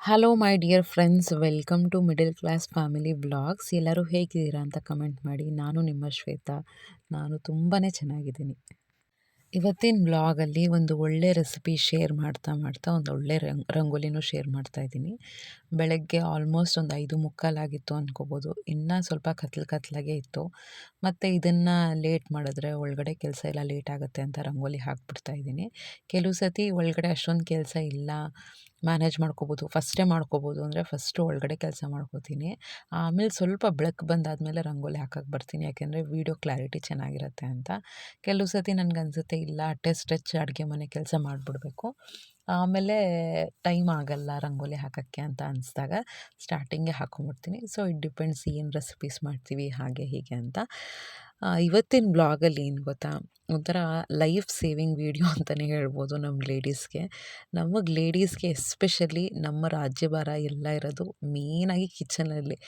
Hello my dear friends, welcome to middle class family vlogs. ಎಲ್ಲರೂ ಹೇಗಿದ್ದೀರಾ ಅಂತ comment ಮಾಡಿ. ನಾನು ನಿಮ್ಮ ಶ್ವೇತಾ. ನಾನು ತುಂಬಾ ಚೆನ್ನಾಗಿದ್ದೀನಿ. ಇವತ್ತಿನ ವ್ಲಾಗಲ್ಲಿ ಒಂದು ಒಳ್ಳೆ ರೆಸಿಪಿ ಶೇರ್ ಮಾಡ್ತಾ ಒಂದು ಒಳ್ಳೆ ರಂಗೋಲಿನೂ ಶೇರ್ ಮಾಡ್ತಾ ಇದ್ದೀನಿ. ಬೆಳಗ್ಗೆ ಆಲ್ಮೋಸ್ಟ್ ಒಂದು 5:45 ಆಗಿತ್ತು ಅಂದ್ಕೋಬೋದು. ಇನ್ನೂ ಸ್ವಲ್ಪ ಕತ್ಲಾಗೇ ಇತ್ತು. ಮತ್ತು ಇದನ್ನು ಲೇಟ್ ಮಾಡಿದ್ರೆ ಒಳಗಡೆ ಕೆಲಸ ಎಲ್ಲ ಲೇಟ್ ಆಗುತ್ತೆ ಅಂತ ರಂಗೋಲಿ ಹಾಕ್ಬಿಡ್ತಾ ಇದ್ದೀನಿ. ಕೆಲವು ಸತಿ ಒಳಗಡೆ ಅಷ್ಟೊಂದು ಕೆಲಸ ಇಲ್ಲ, ಮ್ಯಾನೇಜ್ ಮಾಡ್ಕೋಬೋದು, ಫಸ್ಟೇ ಮಾಡ್ಕೋಬೋದು ಅಂದರೆ ಫಸ್ಟು ಒಳಗಡೆ ಕೆಲಸ ಮಾಡ್ಕೋತೀನಿ. ಆಮೇಲೆ ಸ್ವಲ್ಪ ಬೆಳಕು ಬಂದಾದಮೇಲೆ ರಂಗೋಲಿ ಹಾಕಕ್ಕೆ ಬರ್ತೀನಿ, ಯಾಕೆಂದರೆ ವೀಡಿಯೋ ಕ್ಲಾರಿಟಿ ಚೆನ್ನಾಗಿರುತ್ತೆ ಅಂತ. ಕೆಲವು ಸತಿ ನನಗನ್ಸುತ್ತೆ ಇಲ್ಲ ಸ್ಟ್ರೆಚ್ ಅಡುಗೆ ಮನೆ ಕೆಲಸ ಮಾಡಿಬಿಡ್ಬೇಕು, ಆಮೇಲೆ ಟೈಮ್ ಆಗಲ್ಲ ರಂಗೋಲಿ ಹಾಕೋಕ್ಕೆ ಅಂತ ಅನಿಸ್ದಾಗ ಸ್ಟಾರ್ಟಿಂಗೇ ಹಾಕ್ಕೊಂಬಿಡ್ತೀನಿ. ಸೊ ಇಟ್ ಡಿಪೆಂಡ್ಸ್ ಏನು ರೆಸಿಪೀಸ್ ಮಾಡ್ತೀವಿ ಹಾಗೆ ಹೀಗೆ ಅಂತ. ಇವತ್ತಿನ ಬ್ಲಾಗಲ್ಲಿ ಏನು ಗೊತ್ತಾ, ಒಂಥರ ಲೈಫ್ ಸೇವಿಂಗ್ ವೀಡಿಯೋ ಅಂತಲೇ ಹೇಳ್ಬೋದು. ನಮಗೆ ಲೇಡೀಸ್ಗೆ ಎಸ್ಪೆಷಲಿ ನಮ್ಮ ರಾಜ್ಯಭಾರ ಎಲ್ಲ ಇರೋದು ಮೇಯ್ನಾಗಿ ಕಿಚನಲ್ಲಿ.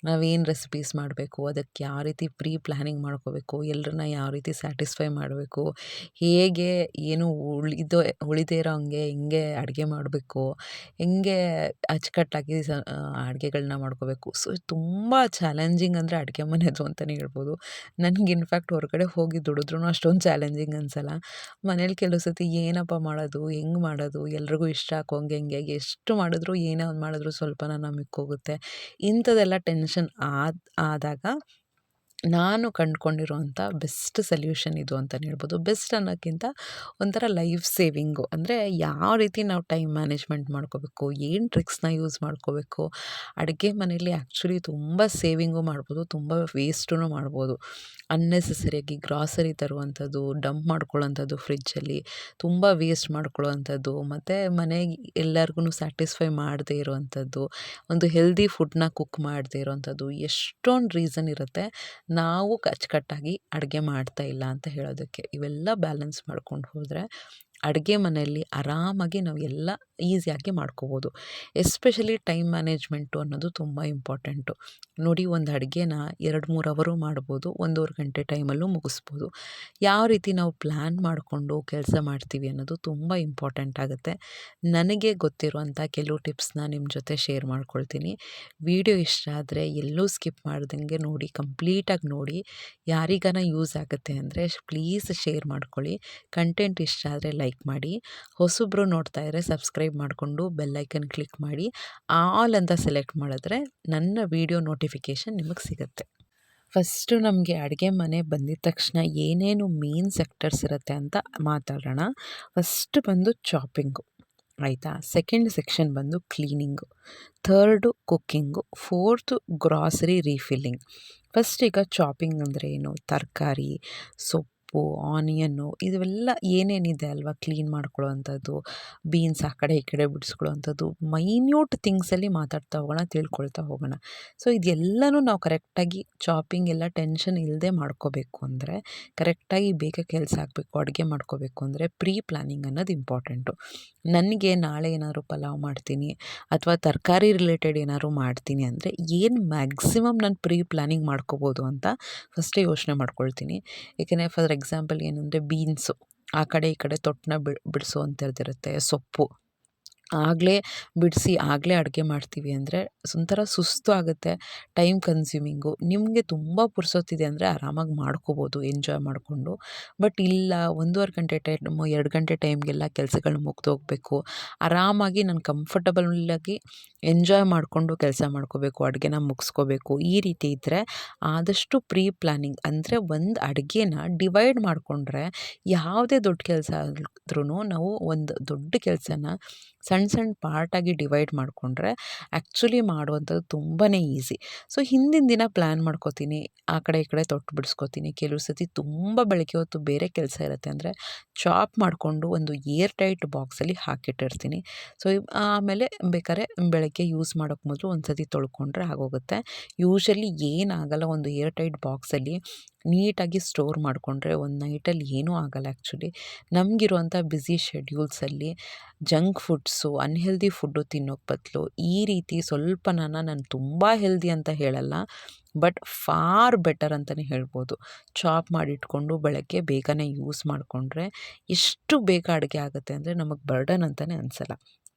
ನಾವೇನು ರೆಸಿಪೀಸ್ ಮಾಡಬೇಕು, ಅದಕ್ಕೆ ಯಾವ ರೀತಿ ಪ್ರೀ ಪ್ಲ್ಯಾನಿಂಗ್ ಮಾಡ್ಕೋಬೇಕು, ಎಲ್ಲರನ್ನ ಯಾವ ರೀತಿ ಸ್ಯಾಟಿಸ್ಫೈ ಮಾಡಬೇಕು, ಹೇಗೆ ಏನು ಉಳಿದೇ ಇರೋ ಹಂಗೆ ಹೆಂಗೆ ಅಡುಗೆ ಮಾಡಬೇಕು, ಹೆಂಗೆ ಅಚ್ಚುಕಟ್ಟಾಗಿ ಅಡುಗೆಗಳನ್ನ ಮಾಡ್ಕೋಬೇಕು. ಸೊ ತುಂಬ ಚಾಲೆಂಜಿಂಗ್ ಅಂದರೆ ಅಡುಗೆ ಮನೆದು ಅಂತಲೇ ಹೇಳ್ಬೋದು. ನನಗೆ ಇನ್ಫ್ಯಾಕ್ಟ್ ಹೊರಗಡೆ ಹೋಗಿ ದುಡಿದ್ರೂ ಅಷ್ಟೊಂದು ಚಾಲೆಂಜಿಂಗ್ ಅನಿಸಲ್ಲ. ಮನೇಲಿ ಕೆಲವು ಸತಿ ಏನಪ್ಪ ಮಾಡೋದು, ಹೆಂಗೆ ಮಾಡೋದು, ಎಲ್ರಿಗೂ ಇಷ್ಟ ಆಗೋ ಹಂಗೆ ಎಷ್ಟು ಮಾಡಿದ್ರು ಏನೇ ಒಂದು ಮಾಡಿದ್ರು ಸ್ವಲ್ಪನ ಮಿಕ್ಕೋಗುತ್ತೆ. ಇಂಥದ್ದೆಲ್ಲ ಟೆನ್ಷನ್ ಆದಾಗ ನಾನು ಕಂಡುಕೊಂಡಿರುವಂಥ ಬೆಸ್ಟ್ ಸೊಲ್ಯೂಷನ್ ಇದು ಅಂತಲೇ ಹೇಳ್ಬೋದು. ಬೆಸ್ಟ್ ಅನ್ನೋಕ್ಕಿಂತ ಒಂಥರ ಲೈಫ್ ಸೇವಿಂಗು. ಅಂದರೆ ಯಾವ ರೀತಿ ನಾವು ಟೈಮ್ ಮ್ಯಾನೇಜ್ಮೆಂಟ್ ಮಾಡ್ಕೋಬೇಕು, ಏನು ಟ್ರಿಕ್ಸ್ನ ಯೂಸ್ ಮಾಡ್ಕೋಬೇಕು. ಅಡುಗೆ ಮನೆಯಲ್ಲಿ ಆ್ಯಕ್ಚುಲಿ ತುಂಬ ಸೇವಿಂಗು ಮಾಡ್ಬೋದು, ತುಂಬ ವೇಸ್ಟೂ ಮಾಡ್ಬೋದು. ಅನ್ನೆಸೆಸರಿಯಾಗಿ ಗ್ರಾಸರಿ ತರುವಂಥದ್ದು, ಡಂಪ್ ಮಾಡ್ಕೊಳ್ಳೋಂಥದ್ದು ಫ್ರಿಜ್ಜಲ್ಲಿ, ತುಂಬ ವೇಸ್ಟ್ ಮಾಡ್ಕೊಳ್ಳೋವಂಥದ್ದು, ಮತ್ತು ಮನೆಗೆ ಎಲ್ಲರಿಗೂ ಸ್ಯಾಟಿಸ್ಫೈ ಮಾಡದೇ ಇರುವಂಥದ್ದು, ಒಂದು ಹೆಲ್ದಿ ಫುಡ್ನ ಕುಕ್ ಮಾಡದೇ ಇರೋವಂಥದ್ದು, ಎಷ್ಟೊಂದು ರೀಸನ್ ಇರುತ್ತೆ ನಾವು ಅಚ್ಚುಕಟ್ಟಾಗಿ ಅಡುಗೆ ಮಾಡ್ತಾ ಇಲ್ಲ ಅಂತ ಹೇಳೋದಕ್ಕೆ. ಇವೆಲ್ಲ ಬ್ಯಾಲೆನ್ಸ್ ಮಾಡ್ಕೊಂಡು ಹೋದರೆ ಅಡುಗೆ ಮನೆಯಲ್ಲಿ ಆರಾಮಾಗಿ ನಾವು ಎಲ್ಲ ಈಸಿಯಾಗಿ ಮಾಡ್ಕೋಬೋದು. ಎಸ್ಪೆಷಲಿ ಟೈಮ್ ಮ್ಯಾನೇಜ್ಮೆಂಟು ಅನ್ನೋದು ತುಂಬ ಇಂಪಾರ್ಟೆಂಟು. ನೋಡಿ, ಒಂದು ಅಡುಗೆನ 2-3 ಅವರು ಮಾಡ್ಬೋದು, 1.5 ಗಂಟೆ ಟೈಮಲ್ಲೂ ಮುಗಿಸ್ಬೋದು. ಯಾವ ರೀತಿ ನಾವು ಪ್ಲ್ಯಾನ್ ಮಾಡಿಕೊಂಡು ಕೆಲಸ ಮಾಡ್ತೀವಿ ಅನ್ನೋದು ತುಂಬ ಇಂಪಾರ್ಟೆಂಟ್ ಆಗುತ್ತೆ. ನನಗೆ ಗೊತ್ತಿರುವಂಥ ಕೆಲವು ಟಿಪ್ಸ್ನ ನಿಮ್ಮ ಜೊತೆ ಶೇರ್ ಮಾಡ್ಕೊಳ್ತೀನಿ. ವಿಡಿಯೋ ಇಷ್ಟ ಆದರೆ ಎಲ್ಲೂ ಸ್ಕಿಪ್ ಮಾಡ್ದಂಗೆ ನೋಡಿ, ಕಂಪ್ಲೀಟಾಗಿ ನೋಡಿ. ಯಾರಿಗಾನ ಯೂಸ್ ಆಗುತ್ತೆ ಅಂದರೆ ಪ್ಲೀಸ್ ಶೇರ್ ಮಾಡ್ಕೊಳ್ಳಿ. ಕಂಟೆಂಟ್ ಇಷ್ಟ ಆದರೆ ಲೈಕ್ ಮಾಡಿ. ಹೊಸಬ್ರು ನೋಡ್ತಾ ಇದ್ದರೆ ಸಬ್ಸ್ಕ್ರೈಬ್ ಮಾಡಿಕೊಂಡು ಬೆಲ್ಲೈಕನ್ ಕ್ಲಿಕ್ ಮಾಡಿ. ಆಲ್ ಅಂತ ಸೆಲೆಕ್ಟ್ ಮಾಡಿದ್ರೆ ನನ್ನ ವಿಡಿಯೋ ನೋಟಿಫಿಕೇಷನ್ ನಿಮಗೆ ಸಿಗುತ್ತೆ. ಫಸ್ಟು ನಮಗೆ ಅಡುಗೆ ಮನೆ ಬಂದಿದ ತಕ್ಷಣ ಏನೇನು ಮೇನ್ ಸೆಕ್ಟರ್ಸ್ ಇರುತ್ತೆ ಅಂತ ಮಾತಾಡೋಣ. ಫಸ್ಟ್ ಬಂದು ಚಾಪಿಂಗು, ಆಯಿತಾ. ಸೆಕೆಂಡ್ ಸೆಕ್ಷನ್ ಬಂದು cleaning, third cooking, fourth grocery refilling. First ಈಗ ಚಾಪಿಂಗ್ ಅಂದರೆ ಏನು, ತರಕಾರಿ, ಸೊಪ್ಪು, ಆನಿಯನ್ನು, ಇವೆಲ್ಲ ಏನೇನಿದೆ ಅಲ್ವಾ, ಕ್ಲೀನ್ ಮಾಡ್ಕೊಳ್ಳೋವಂಥದ್ದು, ಬೀನ್ಸ್ ಆ ಕಡೆ ಈ ಕಡೆ ಬಿಡಿಸ್ಕೊಳ್ಳೋವಂಥದ್ದು, ಮೈನ್ಯೂಟ್ ಥಿಂಗ್ಸಲ್ಲಿ ಮಾತಾಡ್ತಾ ಹೋಗೋಣ, ತಿಳ್ಕೊಳ್ತಾ ಹೋಗೋಣ. ಸೊ ಇದೆಲ್ಲನೂ ನಾವು ಕರೆಕ್ಟಾಗಿ ಚಾಪಿಂಗ್ ಎಲ್ಲ ಟೆನ್ಷನ್ ಇಲ್ಲದೆ ಮಾಡ್ಕೋಬೇಕು ಅಂದರೆ, ಕರೆಕ್ಟಾಗಿ ಬೇಗ ಕೆಲಸ ಆಗಬೇಕು, ಅಡುಗೆ ಮಾಡ್ಕೋಬೇಕು ಅಂದರೆ ಪ್ರೀ ಪ್ಲ್ಯಾನಿಂಗ್ ಅನ್ನೋದು ಇಂಪಾರ್ಟೆಂಟು. ನನಗೆ ನಾಳೆ ಏನಾದ್ರು ಪಲಾವ್ ಮಾಡ್ತೀನಿ ಅಥವಾ ತರಕಾರಿ ರಿಲೇಟೆಡ್ ಏನಾದ್ರು ಮಾಡ್ತೀನಿ ಅಂದರೆ ಏನು ಮ್ಯಾಕ್ಸಿಮಮ್ ನಾನು ಪ್ರೀ ಪ್ಲ್ಯಾನಿಂಗ್ ಮಾಡ್ಕೋಬೋದು ಅಂತ ಫಸ್ಟೇ ಯೋಚನೆ ಮಾಡ್ಕೊಳ್ತೀನಿ. ಏಕೆಂದರೆ ಫಾರ್ ಎಕ್ಸಾಂಪಲ್ ಏನಂದರೆ ಬೀನ್ಸು ಆ ಕಡೆ ಈ ಕಡೆ ತೊಟ್ಟನ್ನ ಬಿಡಿಸೋವಂಥದ್ದಿರುತ್ತೆ, ಸೊಪ್ಪು ಆಗಲೇ ಬಿಡಿಸಿ ಆಗಲೇ ಅಡುಗೆ ಮಾಡ್ತೀವಿ ಅಂದರೆ ಒಂಥರ ಸುಸ್ತು ಆಗುತ್ತೆ, ಟೈಮ್ ಕನ್ಸ್ಯೂಮಿಂಗು. ನಿಮಗೆ ತುಂಬ ಪುರ್ಸೊತ್ತಿದೆ ಅಂದರೆ ಆರಾಮಾಗಿ ಮಾಡ್ಕೋಬೋದು ಎಂಜಾಯ್ ಮಾಡಿಕೊಂಡು. ಬಟ್ ಇಲ್ಲ, 1.5 ಗಂಟೆ ಟೈಮು 2 ಗಂಟೆ ಟೈಮ್ಗೆಲ್ಲ ಕೆಲಸಗಳು ಮುಗ್ದೋಗಬೇಕು, ಆರಾಮಾಗಿ ನಾನು ಕಂಫರ್ಟಬಲಾಗಿ ಎಂಜಾಯ್ ಮಾಡಿಕೊಂಡು ಕೆಲಸ ಮಾಡ್ಕೋಬೇಕು, ಅಡುಗೆನ ಮುಗಿಸ್ಕೋಬೇಕು, ಈ ರೀತಿ ಇದ್ದರೆ ಆದಷ್ಟು ಪ್ರೀ ಪ್ಲ್ಯಾನಿಂಗ್ ಅಂದರೆ ಒಂದು ಅಡುಗೆನ ಡಿವೈಡ್ ಮಾಡಿಕೊಂಡ್ರೆ ಯಾವುದೇ ದೊಡ್ಡ ಕೆಲಸ ಆದ್ರೂ ನಾವು ಒಂದು ದೊಡ್ಡ ಕೆಲಸನ ಸಣ್ಣ ಪಾರ್ಟಾಗಿ ಡಿವೈಡ್ ಮಾಡಿಕೊಂಡ್ರೆ ಆ್ಯಕ್ಚುಲಿ ಮಾಡುವಂಥದ್ದು ತುಂಬಾ ಈಸಿ. ಸೊ ಹಿಂದಿನ ದಿನ ಪ್ಲ್ಯಾನ್ ಮಾಡ್ಕೋತೀನಿ, ಆ ಕಡೆ ಈ ಕಡೆ ತೊಟ್ಟು ಬಿಡಿಸ್ಕೋತೀನಿ. ಕೆಲವು ಸತಿ ತುಂಬ ಬೆಳಗ್ಗೆ ಹೊತ್ತು ಬೇರೆ ಕೆಲಸ ಇರುತ್ತೆ ಅಂದರೆ ಚಾಪ್ ಮಾಡಿಕೊಂಡು ಒಂದು ಏರ್ ಟೈಟ್ ಬಾಕ್ಸಲ್ಲಿ ಹಾಕಿಟ್ಟಿರ್ತೀನಿ. ಸೊ ಆಮೇಲೆ ಬೇಕಾದ್ರೆ ಬೆಳಗ್ಗೆ ಯೂಸ್ ಮಾಡೋಕ್ಕೆ ಮೊದಲು ಒಂದು ಸತಿ ತೊಳ್ಕೊಂಡ್ರೆ ಆಗೋಗುತ್ತೆ. ಯೂಶಲಿ ಏನಾಗಲ್ಲ, ಒಂದು ಏರ್ ಟೈಟ್ ಬಾಕ್ಸಲ್ಲಿ ನೀಟಾಗಿ ಸ್ಟೋರ್ ಮಾಡಿಕೊಂಡ್ರೆ ಒಂದು ನೈಟಲ್ಲಿ ಏನೂ ಆಗಲ್ಲ. ಆ್ಯಕ್ಚುಲಿ ನಮಗಿರುವಂಥ ಬ್ಯುಸಿ ಶೆಡ್ಯೂಲ್ಸಲ್ಲಿ ಜಂಕ್ ಫುಡ್ಸು, ಅನ್ಹೆಲ್ದಿ ಫುಡ್ಡು ತಿನ್ನೋಕ್ಕೆ ಬದಲು ಈ ರೀತಿ ಸ್ವಲ್ಪ ನಾನು ತುಂಬ ಹೆಲ್ದಿ ಅಂತ ಹೇಳಲ್ಲ, ಬಟ್ ಫಾರ್ ಬೆಟರ್ ಅಂತಲೇ ಹೇಳ್ಬೋದು. ಚಾಪ್ ಮಾಡಿಟ್ಕೊಂಡು ಬೆಳಗ್ಗೆ ಬೇಗನೆ ಯೂಸ್ ಮಾಡಿಕೊಂಡ್ರೆ ಎಷ್ಟು ಬೇಗ ಅಡುಗೆ ಆಗುತ್ತೆ ಅಂದರೆ ನಮಗೆ ಬರ್ಡನ್ ಅಂತಲೇ ಅನಿಸಲ್ಲ.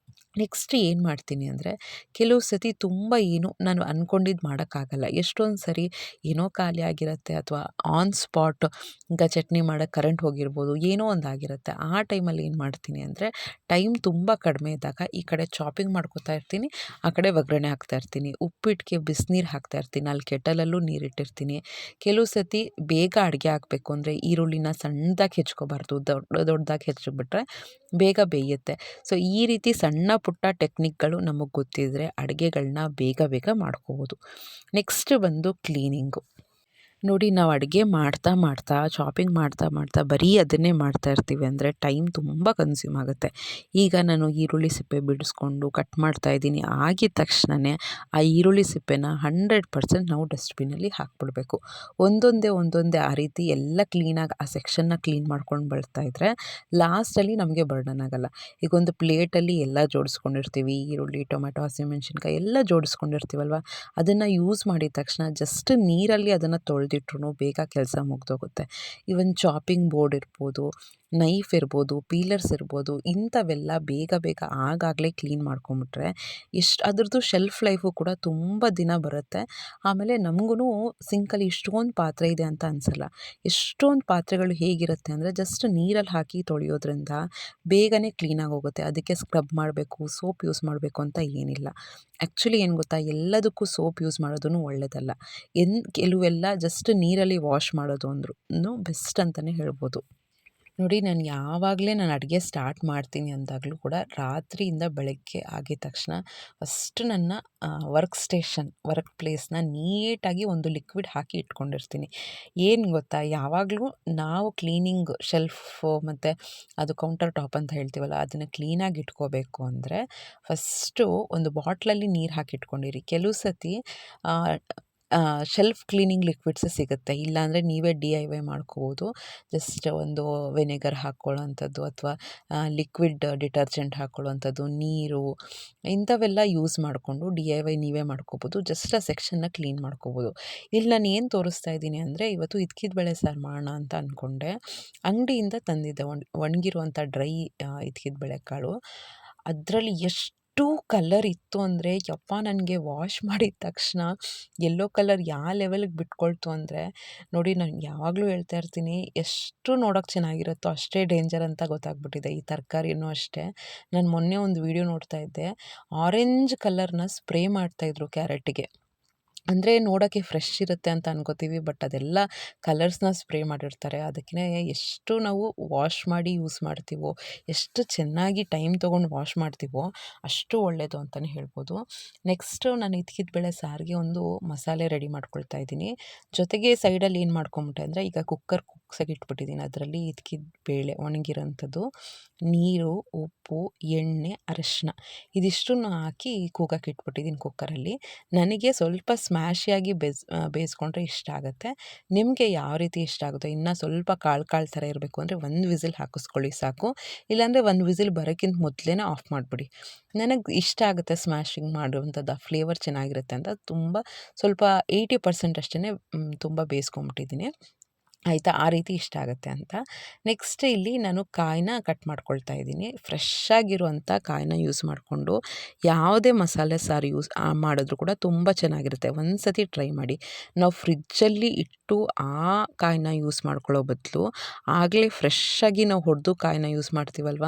ನೆಕ್ಸ್ಟ್ ಏನು ಮಾಡ್ತೀನಿ ಅಂದರೆ, ಕೆಲವು ಸತಿ ತುಂಬ ಏನು ನಾನು ಅಂದ್ಕೊಂಡಿದ್ದು ಮಾಡೋಕ್ಕಾಗಲ್ಲ. ಎಷ್ಟೊಂದು ಸರಿ ಏನೋ ಖಾಲಿ ಆಗಿರುತ್ತೆ ಅಥವಾ ಆನ್ ಸ್ಪಾಟ್ ಈಗ ಚಟ್ನಿ ಮಾಡೋಕ್ಕೆ ಕರೆಂಟ್ ಹೋಗಿರ್ಬೋದು, ಏನೋ ಒಂದು ಆಗಿರುತ್ತೆ. ಆ ಟೈಮಲ್ಲಿ ಏನು ಮಾಡ್ತೀನಿ ಅಂದರೆ, ಟೈಮ್ ತುಂಬ ಕಡಿಮೆ ಇದ್ದಾಗ ಈ ಕಡೆ ಚಾಪಿಂಗ್ ಮಾಡ್ಕೊತಾ ಇರ್ತೀನಿ, ಆ ಕಡೆ ಒಗ್ಗರಣೆ ಹಾಕ್ತಾ ಇರ್ತೀನಿ. ಉಪ್ಪಿಟ್ಟಿಗೆ ಬಿಸಿನೀರು ಹಾಕ್ತಾ ಇರ್ತೀನಿ, ಅಲ್ಲಿ ಕೆಟಲಲ್ಲೂ ನೀರಿಟ್ಟಿರ್ತೀನಿ. ಕೆಲವು ಸತಿ ಬೇಗ ಅಡುಗೆ ಆಗಬೇಕು ಅಂದರೆ ಈರುಳ್ಳಿನ ಸಣ್ಣದಾಗಿ ಹೆಚ್ಕೋಬಾರ್ದು, ದೊಡ್ಡದಾಗಿ ಹೆಚ್ಚಿಬಿಟ್ರೆ ಬೇಗ ಬೇಯುತ್ತೆ. ಸೊ ಈ ರೀತಿ ಸಣ್ಣ ಪುಟ್ಟ ಟೆಕ್ನಿಕ್ಗಳು ನಮಗೆ ಗೊತ್ತಿದ್ದರೆ ಅಡುಗೆಗಳನ್ನ ಬೇಗ ಬೇಗ ಮಾಡ್ಕೋಬೋದು. ನೆಕ್ಸ್ಟ್ ಬಂದು ಕ್ಲೀನಿಂಗು. ನೋಡಿ, ನಾವು ಅಡುಗೆ ಮಾಡ್ತಾ ಮಾಡ್ತಾ ಶಾಪಿಂಗ್ ಮಾಡ್ತಾ ಮಾಡ್ತಾ ಬರೀ ಅದನ್ನೇ ಮಾಡ್ತಾ ಇರ್ತೀವಿ ಅಂದರೆ ಟೈಮ್ ತುಂಬ ಕನ್ಸ್ಯೂಮ್ ಆಗುತ್ತೆ. ಈಗ ನಾನು ಈರುಳ್ಳಿ ಸಿಪ್ಪೆ ಬಿಡಿಸ್ಕೊಂಡು ಕಟ್ ಮಾಡ್ತಾ ಇದ್ದೀನಿ, ಆಗಿದ ತಕ್ಷಣವೇ ಆ ಈರುಳ್ಳಿ ಸಿಪ್ಪೆನ 100% ನಾವು ಡಸ್ಟ್ಬಿನಲ್ಲಿ ಹಾಕ್ಬಿಡ್ಬೇಕು. ಒಂದೊಂದೇ ಆ ರೀತಿ ಎಲ್ಲ ಕ್ಲೀನಾಗಿ ಆ ಸೆಕ್ಷನ್ನ ಕ್ಲೀನ್ ಮಾಡ್ಕೊಂಡು ಬರ್ತಾಯಿದ್ರೆ ಲಾಸ್ಟಲ್ಲಿ ನಮಗೆ ಬರ್ಡನ್ ಆಗೋಲ್ಲ. ಈಗ ಒಂದು ಪ್ಲೇಟಲ್ಲಿ ಎಲ್ಲ ಜೋಡಿಸ್ಕೊಂಡಿರ್ತೀವಿ, ಈರುಳ್ಳಿ, ಟೊಮೆಟೊ, ಹಸಿಮೆಣ್ಸಿನ್ಕಾಯಿ ಎಲ್ಲ ಜೋಡಿಸ್ಕೊಂಡಿರ್ತೀವಲ್ವ, ಅದನ್ನು ಯೂಸ್ ಮಾಡಿದ ತಕ್ಷಣ ಜಸ್ಟ್ ನೀರಲ್ಲಿ ಅದನ್ನು ತೊಳೆದಿಟ್ರು ಬೇಗ ಕೆಲಸ ಮುಗ್ದೋಗುತ್ತೆ. ಈವನ್ ಚಾಪಿಂಗ್ ಬೋರ್ಡ್ ಇರ್ಬೋದು, ನೈಫ್ ಇರ್ಬೋದು, ಪೀಲರ್ಸ್ ಇರ್ಬೋದು, ಇಂಥವೆಲ್ಲ ಬೇಗ ಬೇಗ ಆಗಾಗಲೇ ಕ್ಲೀನ್ ಮಾಡ್ಕೊಂಬಿಟ್ರೆ ಅದ್ರದ್ದು ಶೆಲ್ಫ್ ಲೈಫು ಕೂಡ ತುಂಬ ದಿನ ಬರುತ್ತೆ. ಆಮೇಲೆ ನಮಗೂ ಸಿಂಕಲ್ಲಿ ಇಷ್ಟೊಂದು ಪಾತ್ರೆ ಇದೆ ಅಂತ ಅನಿಸಲ್ಲ. ಎಷ್ಟೊಂದು ಪಾತ್ರೆಗಳು ಹೇಗಿರುತ್ತೆ ಅಂದರೆ ಜಸ್ಟ್ ನೀರಲ್ಲಿ ಹಾಕಿ ತೊಳೆಯೋದ್ರಿಂದ ಬೇಗನೆ ಕ್ಲೀನಾಗಿ ಹೋಗುತ್ತೆ. ಅದಕ್ಕೆ ಸ್ಕ್ರಬ್ ಮಾಡಬೇಕು, ಸೋಪ್ ಯೂಸ್ ಮಾಡಬೇಕು ಅಂತ ಏನಿಲ್ಲ. ಆ್ಯಕ್ಚುಲಿ ಏನು ಗೊತ್ತಾ, ಎಲ್ಲದಕ್ಕೂ ಸೋಪ್ ಯೂಸ್ ಮಾಡೋದು ಒಳ್ಳೆಯದಲ್ಲ. ಕೆಲವೆಲ್ಲ ಜಸ್ಟ್ ನೀರಲ್ಲಿ ವಾಶ್ ಮಾಡೋದು ಅಂದ್ರೂ ಬೆಸ್ಟ್ ಅಂತಲೇ ಹೇಳ್ಬೋದು. ನೋಡಿ, ನಾನು ಅಡುಗೆ ಸ್ಟಾರ್ಟ್ ಮಾಡ್ತೀನಿ ಅಂದಾಗಲೂ ಕೂಡ ರಾತ್ರಿಯಿಂದ ಬೆಳಗ್ಗೆ ಆಗಿದ ತಕ್ಷಣ ಫಸ್ಟ್ ನನ್ನ ವರ್ಕ್ ಪ್ಲೇಸ್ನ ನೀಟಾಗಿ ಒಂದು ಲಿಕ್ವಿಡ್ ಹಾಕಿ ಇಟ್ಕೊಂಡಿರ್ತೀನಿ. ಏನು ಗೊತ್ತಾ, ಯಾವಾಗಲೂ ನಾವು ಕ್ಲೀನಿಂಗ್ ಶೆಲ್ಫು ಮತ್ತು ಅದು ಕೌಂಟರ್ ಟಾಪ್ ಅಂತ ಹೇಳ್ತೀವಲ್ಲ, ಅದನ್ನು ಕ್ಲೀನಾಗಿ ಇಟ್ಕೋಬೇಕು ಅಂದರೆ ಫಸ್ಟು ಒಂದು ಬಾಟ್ಲಲ್ಲಿ ನೀರು ಹಾಕಿ ಇಟ್ಕೊಂಡಿರಿ. ಕೆಲವು ಸತಿ ಶೆಲ್ಫ್ ಕ್ಲೀನಿಂಗ್ ಲಿಕ್ವಿಡ್ಸ್ ಸಿಗುತ್ತೆ, ಇಲ್ಲಾಂದರೆ ನೀವೇ DIY ಮಾಡ್ಕೋಬೋದು. ಜಸ್ಟ್ ಒಂದು ವಿನೆಗರ್ ಹಾಕ್ಕೊಳ್ಳೋವಂಥದ್ದು ಅಥವಾ ಲಿಕ್ವಿಡ್ ಡಿಟರ್ಜೆಂಟ್ ಹಾಕ್ಕೊಳ್ಳೋವಂಥದ್ದು, ನೀರು, ಇಂಥವೆಲ್ಲ ಯೂಸ್ ಮಾಡಿಕೊಂಡು DIY ನೀವೇ ಮಾಡ್ಕೋಬೋದು. ಜಸ್ಟ್ ಆ ಸೆಕ್ಷನ್ನ ಕ್ಲೀನ್ ಮಾಡ್ಕೋಬೋದು. ಇಲ್ಲಿ ನಾನು ಏನು ತೋರಿಸ್ತಾ ಇದ್ದೀನಿ ಅಂದರೆ, ಇವತ್ತು ಇದ್ಕಿದ ಬೇಳೆ ಸಾರು ಮಾಡೋಣ ಅಂತ ಅಂದ್ಕೊಂಡೆ. ಅಂಗಡಿಯಿಂದ ತಂದಿದ್ದೆ ಒಣಗಿರುವಂಥ ಡ್ರೈ ಇದ್ಕಿದ ಬೇಳೆಕಾಳು. ಅದರಲ್ಲಿ ಎಷ್ಟು ಕಲರ್ ಇತ್ತು ಅಂದರೆ, ಯಪ್ಪ, ನನಗೆ ವಾಶ್ ಮಾಡಿದ ತಕ್ಷಣ ಯೆಲ್ಲೋ ಕಲರ್ ಯಾವ ಲೆವೆಲ್ಗೆ ಬಿಟ್ಕೊಳ್ತು ಅಂದರೆ, ನೋಡಿ, ನಾನು ಯಾವಾಗಲೂ ಹೇಳ್ತಾ ಇರ್ತೀನಿ, ಎಷ್ಟು ನೋಡೋಕ್ಕೆ ಚೆನ್ನಾಗಿರುತ್ತೋ ಅಷ್ಟೇ ಡೇಂಜರ್ ಅಂತ ಗೊತ್ತಾಗ್ಬಿಟ್ಟಿದೆ ಈ ತರಕಾರಿನೂ ಅಷ್ಟೇ. ನಾನು ಮೊನ್ನೆ ಒಂದು ವಿಡಿಯೋ ನೋಡ್ತಾ ಇದ್ದೆ, ಆರೆಂಜ್ ಕಲರ್ನ ಸ್ಪ್ರೇ ಮಾಡ್ತಾಯಿದ್ರು ಕ್ಯಾರೆಟಿಗೆ. ಅಂದರೆ ನೋಡೋಕ್ಕೆ ಫ್ರೆಶ್ ಇರುತ್ತೆ ಅಂತ ಅನ್ಕೋತೀವಿ, ಬಟ್ ಅದೆಲ್ಲ ಕಲರ್ಸ್ನ ಸ್ಪ್ರೇ ಮಾಡಿರ್ತಾರೆ. ಅದಕ್ಕೆ ಎಷ್ಟು ನಾವು ವಾಶ್ ಮಾಡಿ ಯೂಸ್ ಮಾಡ್ತೀವೋ, ಎಷ್ಟು ಚೆನ್ನಾಗಿ ಟೈಮ್ ತೊಗೊಂಡು ವಾಶ್ ಮಾಡ್ತೀವೋ ಅಷ್ಟು ಒಳ್ಳೆಯದು ಅಂತಲೇ ಹೇಳ್ಬೋದು. ನೆಕ್ಸ್ಟು ನಾನು ಇದ್ಕಿದ ಬೇಳೆ ಸಾರಿಗೆ ಒಂದು ಮಸಾಲೆ ರೆಡಿ ಮಾಡ್ಕೊಳ್ತಾ ಇದ್ದೀನಿ. ಜೊತೆಗೆ ಸೈಡಲ್ಲಿ ಏನು ಮಾಡ್ಕೊಂಬಿಟ್ಟೆ ಅಂದರೆ, ಈಗ ಕುಕ್ಕರ್ ಕುಕ್ಸಾಗಿ ಇಟ್ಬಿಟ್ಟಿದ್ದೀನಿ. ಅದರಲ್ಲಿ ಇದ್ಕಿದ ಬೇಳೆ ಒಣಗಿರೋಂಥದ್ದು, ನೀರು, ಉಪ್ಪು, ಎಣ್ಣೆ, ಅರಶಿನ ಇದಿಷ್ಟನ್ನು ಹಾಕಿ ಕೂಗಕ್ಕೆ ಇಟ್ಬಿಟ್ಟಿದ್ದೀನಿ ಕುಕ್ಕರಲ್ಲಿ. ನನಗೆ ಸ್ವಲ್ಪ ಸ್ಮ್ಯಾಶಿಯಾಗಿ ಬೇಯಿಸ್ಕೊಂಡ್ರೆ ಇಷ್ಟ ಆಗುತ್ತೆ. ನಿಮಗೆ ಯಾವ ರೀತಿ ಇಷ್ಟ ಆಗುತ್ತೋ, ಇನ್ನೂ ಸ್ವಲ್ಪ ಕಾಳು ಥರ ಇರಬೇಕು ಅಂದರೆ ಒಂದು ವಿಸಿಲ್ ಹಾಕಿಸ್ಕೊಳ್ಳಿ ಸಾಕು. ಇಲ್ಲಾಂದರೆ ಒಂದು ವಿಸಿಲ್ ಬರೋಕ್ಕಿಂತ ಮೊದಲೇ ಆಫ್ ಮಾಡಿಬಿಡಿ. ನನಗೆ ಇಷ್ಟ ಆಗುತ್ತೆ ಸ್ಮ್ಯಾಶಿಂಗ್ ಮಾಡುವಂಥದ್ದು, ಆ ಫ್ಲೇವರ್ ಚೆನ್ನಾಗಿರುತ್ತೆ ಅಂತ ಸ್ವಲ್ಪ 80% ಅಷ್ಟೇ ತುಂಬ ಬೇಯಿಸ್ಕೊಂಬಿಟ್ಟಿದ್ದೀನಿ. ಆಯಿತಾ, ಆ ರೀತಿ ಇಷ್ಟ ಆಗುತ್ತೆ ಅಂತ. ನೆಕ್ಸ್ಟ್ ಇಲ್ಲಿ ನಾನು ಕಾಯಿನ ಕಟ್ ಮಾಡ್ಕೊಳ್ತಾ ಇದ್ದೀನಿ. ಫ್ರೆಶ್ ಆಗಿರುವಂಥ ಕಾಯಿನ ಯೂಸ್ ಮಾಡಿಕೊಂಡು ಯಾವುದೇ ಮಸಾಲೆ ಸಾರು ಮಾಡಿದ್ರೂ ಕೂಡ ತುಂಬ ಚೆನ್ನಾಗಿರುತ್ತೆ. ಒಂದು ಸತಿ ಟ್ರೈ ಮಾಡಿ. ನಾವು ಫ್ರಿಜ್ಜಲ್ಲಿ ಇಟ್ಟು ಆ ಕಾಯಿನ ಯೂಸ್ ಮಾಡ್ಕೊಳ್ಳೋ ಬದಲು ಆಗಲೇ ಫ್ರೆಶ್ಶಾಗಿ ನಾವು ಹೊಡೆದು ಕಾಯಿನ ಯೂಸ್ ಮಾಡ್ತೀವಲ್ವ,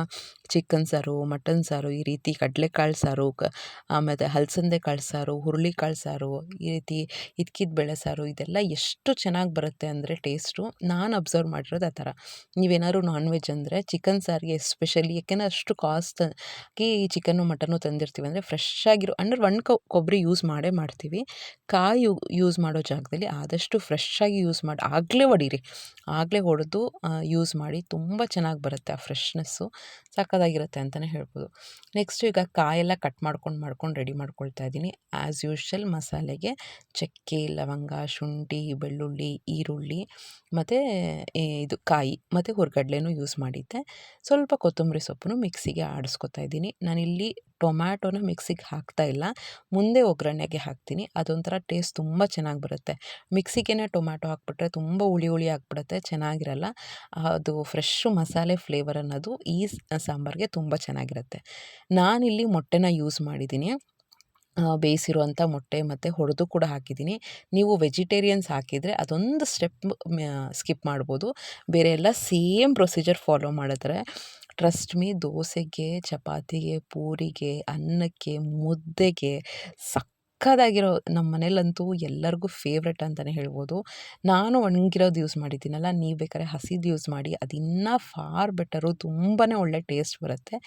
ಚಿಕನ್ ಸಾರು, ಮಟನ್ ಸಾರು, ಈ ರೀತಿ ಕಡಲೆಕಾಳು ಸಾರು, ಆಮೇಲೆ ಹಲಸಂದೆ ಕಾಳು ಸಾರು, ಹುರುಳಿಕಾಳು ಸಾರು, ಈ ರೀತಿ ಇದ್ಕಿದ ಬೇಳೆ ಸಾರು, ಇದೆಲ್ಲ ಎಷ್ಟು ಚೆನ್ನಾಗಿ ಬರುತ್ತೆ ಅಂದರೆ ಟೇಸ್ಟು. ನಾನು ಅಬ್ಸರ್ವ್ ಮಾಡಿರೋದು ಆ ಥರ. ನೀವೇನಾದ್ರು ನಾನ್ ವೆಜ್ ಅಂದರೆ ಚಿಕನ್ ಸಾರಿಗೆ ಎಸ್ಪೆಷಲಿ, ಯಾಕೆಂದರೆ ಅಷ್ಟು ಕಾಸ್ಟಾಗಿ ಚಿಕನ್ನು ಮಟನ್ನು ತಂದಿರ್ತೀವಿ ಅಂದರೆ ಫ್ರೆಶ್ ಆಗಿರೋ ಅಂದರೆ ಕೊಬ್ಬರಿ ಯೂಸ್ ಮಾಡ್ತೀವಿ. ಕಾಯಿ ಯೂಸ್ ಮಾಡೋ ಜಾಗದಲ್ಲಿ ಆದಷ್ಟು ಫ್ರೆಶ್ಶಾಗಿ ಯೂಸ್ ಮಾಡಿ ಆಗಲೇ ಹೊಡೆದು ಯೂಸ್ ಮಾಡಿ. ತುಂಬ ಚೆನ್ನಾಗಿ ಬರುತ್ತೆ ಆ ಫ್ರೆಶ್ನೆಸ್ಸು, ಸಕ್ಕತ್ತಾಗಿರುತ್ತೆ ಅಂತಲೇ ಹೇಳ್ಬೋದು. ನೆಕ್ಸ್ಟು ಈಗ ಕಾಯೆಲ್ಲ ಕಟ್ ಮಾಡ್ಕೊಂಡು ರೆಡಿ ಮಾಡ್ಕೊಳ್ತಾ ಇದ್ದೀನಿ. ಆ್ಯಸ್ ಯೂಶ್ವಲ್ ಮಸಾಲೆಗೆ ಚಕ್ಕೆ, ಲವಂಗ, ಶುಂಠಿ, ಬೆಳ್ಳುಳ್ಳಿ, ಈರುಳ್ಳಿ ಮತ್ತು ಇದು ಕಾಯಿ ಮತ್ತು ಹುರ್ಗಡ್ಲೆನೂ ಯೂಸ್ ಮಾಡಿದ್ದೆ. ಸ್ವಲ್ಪ ಕೊತ್ತಂಬರಿ ಸೊಪ್ಪನ್ನು ಮಿಕ್ಸಿಗೆ ಆಡಿಸ್ಕೊತಾ ಇದ್ದೀನಿ. ನಾನಿಲ್ಲಿ ಟೊಮ್ಯಾಟೊನ ಮಿಕ್ಸಿಗೆ ಹಾಕ್ತಾ ಇಲ್ಲ, ಮುಂದೆ ಒಗ್ಗರಣೆಗೆ ಹಾಕ್ತೀನಿ. ಅದೊಂಥರ ಟೇಸ್ಟ್ ತುಂಬ ಚೆನ್ನಾಗಿ ಬರುತ್ತೆ. ಮಿಕ್ಸಿಗೆ ಟೊಮ್ಯಾಟೊ ಹಾಕ್ಬಿಟ್ರೆ ತುಂಬ ಹುಳಿ ಹುಳಿ ಆಗಿಬಿಡುತ್ತೆ, ಚೆನ್ನಾಗಿರಲ್ಲ. ಅದು ಫ್ರೆಶ್ಶು ಮಸಾಲೆ ಫ್ಲೇವರ್ ಅನ್ನೋದು ಈ ಸಾಂಬಾರಿಗೆ ತುಂಬ ಚೆನ್ನಾಗಿರುತ್ತೆ. ನಾನಿಲ್ಲಿ ಮೊಟ್ಟೆನ ಯೂಸ್ ಮಾಡಿದ್ದೀನಿ. ಬೇಯಿಸಿರುವಂಥ ಮೊಟ್ಟೆ ಮತ್ತು ಹೊಡೆದು ಕೂಡ ಹಾಕಿದ್ದೀನಿ. ನೀವು ವೆಜಿಟೇರಿಯನ್ಸ್ ಹಾಕಿದರೆ ಅದೊಂದು ಸ್ಟೆಪ್ ಸ್ಕಿಪ್ ಮಾಡ್ಬೋದು. ಬೇರೆ ಎಲ್ಲ ಸೇಮ್ ಪ್ರೊಸೀಜರ್ ಫಾಲೋ ಮಾಡಿದ್ರೆ ಟ್ರಸ್ಟ್ ಮೀ, ದೋಸೆಗೆ, ಚಪಾತಿಗೆ, ಪೂರಿಗೆ, ಅನ್ನಕ್ಕೆ, ಮುದ್ದೆಗೆ ಸಕ್ಕತ್ತಾಗಿರೋ, ನಮ್ಮ ಮನೇಲಂತೂ ಎಲ್ಲರಿಗೂ ಫೇವ್ರೆಟ್ ಅಂತಲೇ ಹೇಳ್ಬೋದು. ನಾನು ಒಣಗಿರೋದು ಯೂಸ್ ಮಾಡಿದ್ದೀನಲ್ಲ, ನೀವು ಬೇಕಾದ್ರೆ ಹಸಿದು ಯೂಸ್ ಮಾಡಿ, ಅದು ಇನ್ನೂ ಫಾರ್ ಬೆಟರು, ತುಂಬಾ ಒಳ್ಳೆ ಟೇಸ್ಟ್ ಬರುತ್ತೆ.